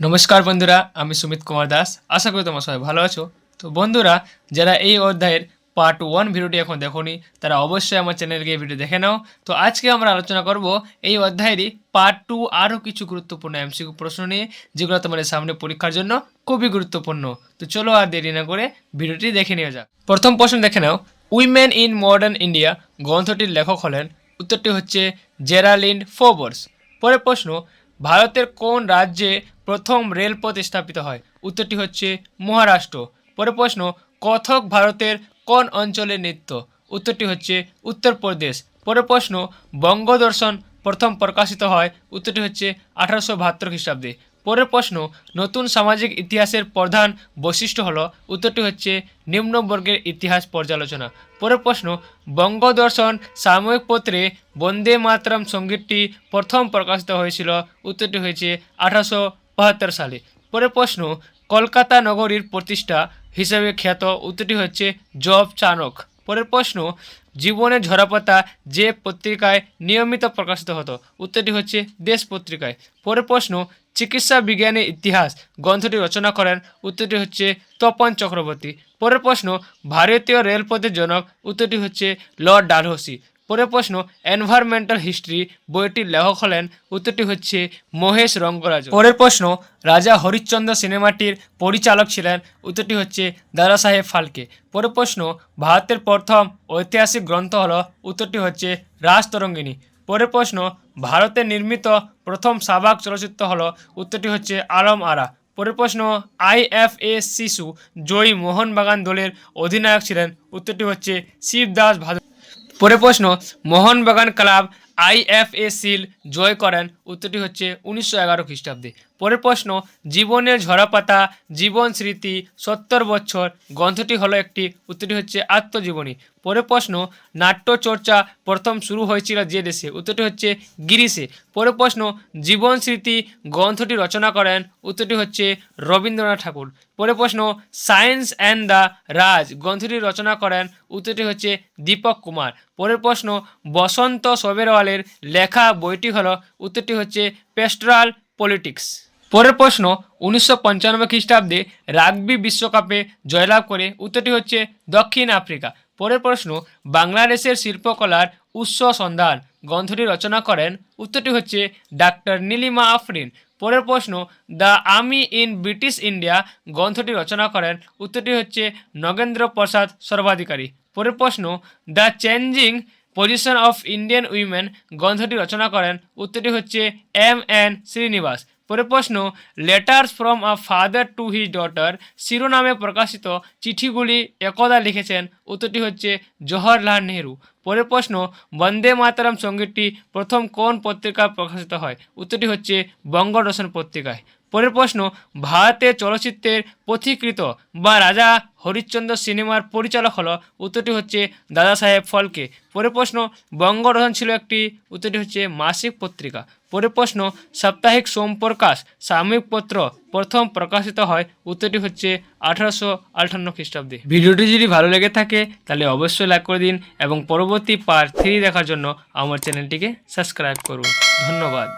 নমস্কার বন্ধুরা, আমি সুমিত কুমার দাস। আশা করি তোমরা সবাই ভালো আছো। তো বন্ধুরা, যারা এই অধ্যায়ের পার্ট 1 ভিডিওটি এখন দেখোনি তারা অবশ্যই আমার চ্যানেলে গিয়ে ভিডিও দেখে নাও। তো আজকে আমরা আলোচনা করব এই অধ্যায়েরই পার্ট 2 আরও কিছু গুরুত্বপূর্ণ এমসিকিউ প্রশ্ন নিয়ে, যেগুলো তোমাদের সামনে পরীক্ষার জন্য খুবই গুরুত্বপূর্ণ। তো চলো আর দেরি না করে ভিডিওটি দেখে নেওয়া যাক। প্রথম প্রশ্ন দেখে নাও, উইমেন ইন মডার্ন ইন্ডিয়া গ্রন্থটির লেখক হলেন? উত্তরটি হচ্ছে জেরালিন ফোবর্স। পরের প্রশ্ন, ভারতের কোন রাজ্যে প্রথম রেলপথ স্থাপিত হয়? উত্তরটি হচ্ছে মহারাষ্ট্র। পরের প্রশ্ন, কথক ভারতের কোন অঞ্চলের নৃত্য? উত্তরটি হচ্ছে উত্তরপ্রদেশ। পরের প্রশ্ন, বঙ্গদর্শন প্রথম প্রকাশিত হয়? উত্তরটি হচ্ছে 1872 খ্রিস্টাব্দে। পরের প্রশ্ন, নতুন সামাজিক ইতিহাসের প্রধান বৈশিষ্ট্য হলো? উত্তরটি হচ্ছে নিম্নবর্গের ইতিহাস পর্যালোচনা। পরের প্রশ্ন, বঙ্গদর্শন সাময়িক পত্রে বন্দে মাতরম সঙ্গীতটি প্রথম প্রকাশিত হয়েছিল? উত্তরটি হয়েছে 1872 সালে। পরের প্রশ্ন, কলকাতা নগরীর প্রতিষ্ঠা হিসেবে খ্যাত? উত্তরটি হচ্ছে জব চানক। পরের প্রশ্ন, জীবনের ঝরাপাতা যে পত্রিকায় নিয়মিত প্রকাশিত হতো? উত্তরটি হচ্ছে দেশ পত্রিকায়। পরের প্রশ্ন, চিকিৎসা বিজ্ঞানের ইতিহাস গ্রন্থটি রচনা করেন? উত্তরটি হচ্ছে তপন চক্রবর্তী। পরের প্রশ্ন, ভারতীয় রেলপথের জনক? উত্তরটি হচ্ছে লর্ড ডালহৌসি। পরের প্রশ্ন, এনভায়রনমেন্টাল হিস্ট্রি বইটির লেখক হলেন? উত্তরটি হচ্ছে মহেশ রঙ্গরাজ। পরের প্রশ্ন, রাজা হরিশ্চন্দ্র সিনেমাটির পরিচালক ছিলেন? উত্তরটি হচ্ছে দাদা সাহেব ফালকে। পরের প্রশ্ন, ভারতের প্রথম ঐতিহাসিক গ্রন্থ হল? উত্তরটি হচ্ছে রাজতরঙ্গিনী। পরের প্রশ্ন, ভারতে নির্মিত প্রথম সাবাক চলচ্চিত্র হল? উত্তরটি হচ্ছে আলম আরা। পরের প্রশ্ন, IFA শিশু জয়ী মোহনবাগান দলের অধিনায়ক ছিলেন? উত্তরটি হচ্ছে শিবদাস ভাদুড়ি। পরের প্রশ্ন, মোহনবাগান ক্লাব IFA শিল জয় করেন? উত্তরটি হচ্ছে 1911 খ্রিস্টাব্দে। পরের প্রশ্ন, জীবনের ঝরাপাতা জীবন স্মৃতি 70 বছর গ্রন্থটি হলো একটি? উত্তরটি হচ্ছে আত্মজীবনী। পরের প্রশ্ন, নাট্যচর্চা প্রথম শুরু হয়েছিল যে দেশে? উত্তরটি হচ্ছে গ্রিসে। পরের প্রশ্ন, জীবন স্মৃতি গ্রন্থটি রচনা করেন? উত্তরটি হচ্ছে রবীন্দ্রনাথ ঠাকুর। পরের প্রশ্ন, সায়েন্স অ্যান্ড দ্য রাজ গ্রন্থটি রচনা করেন? উত্তরটি হচ্ছে দীপক কুমার। পরের প্রশ্ন, বসন্ত সবেরওয়ালের লেখা বইটি হলো? উত্তরটি হচ্ছে পেস্টোরাল পলিটিক্স। পরের প্রশ্ন, 1995 খ্রিস্টাব্দে রাগবি বিশ্বকাপে জয়লাভ করে? উত্তরটি হচ্ছে দক্ষিণ আফ্রিকা। পরের প্রশ্ন, বাংলাদেশের শিল্পকলার উৎস সন্ধান গ্রন্থটি রচনা করেন? উত্তরটি হচ্ছে ডাক্তার নীলিমা আফরিন। পরের প্রশ্ন, the army in British India গ্রন্থটি রচনা করেন? উত্তরটি হচ্ছে নগেন্দ্র প্রসাদ সর্বাধিকারী। পরের প্রশ্ন, the changing position of Indian women গ্রন্থটি রচনা করেন? উত্তরটি হচ্ছে MN শ্রীনিবাস। পরের প্রশ্ন, letters from a father to his daughter শিরোনামে প্রকাশিত চিঠিগুলি একদা লিখেছেন? উত্তরটি হচ্ছে জওহরলাল নেহরু। পরের প্রশ্ন, বন্দে মাতরম সঙ্গীতটি প্রথম কোন পত্রিকায় প্রকাশিত হয়? উত্তরটি হচ্ছে বঙ্গদর্শন পত্রিকায়। পরের প্রশ্ন, ভারতের চলচ্চিত্রের পথিকৃৎ বা রাজা হরিশ্চন্দ্র সিনেমার পরিচালক হলো? উত্তরটি হচ্ছে দাদা সাহেব ফালকে। পরের প্রশ্ন, বঙ্গদর্শন ছিল একটি? উত্তরটি হচ্ছে মাসিক পত্রিকা। পরের প্রশ্ন, সাপ্তাহিক সোমপ্রকাশ সাময়িক পত্র প্রথম প্রকাশিত হয়? উত্তরটি হচ্ছে 1858 খ্রিস্টাব্দে। ভিডিওটি যদি ভালো লেগে থাকে তাহলে অবশ্যই লাইক করে দিন এবং পরবর্তী পার্ট 3 দেখার জন্য আমার চ্যানেলটিকে সাবস্ক্রাইব করুন। ধন্যবাদ।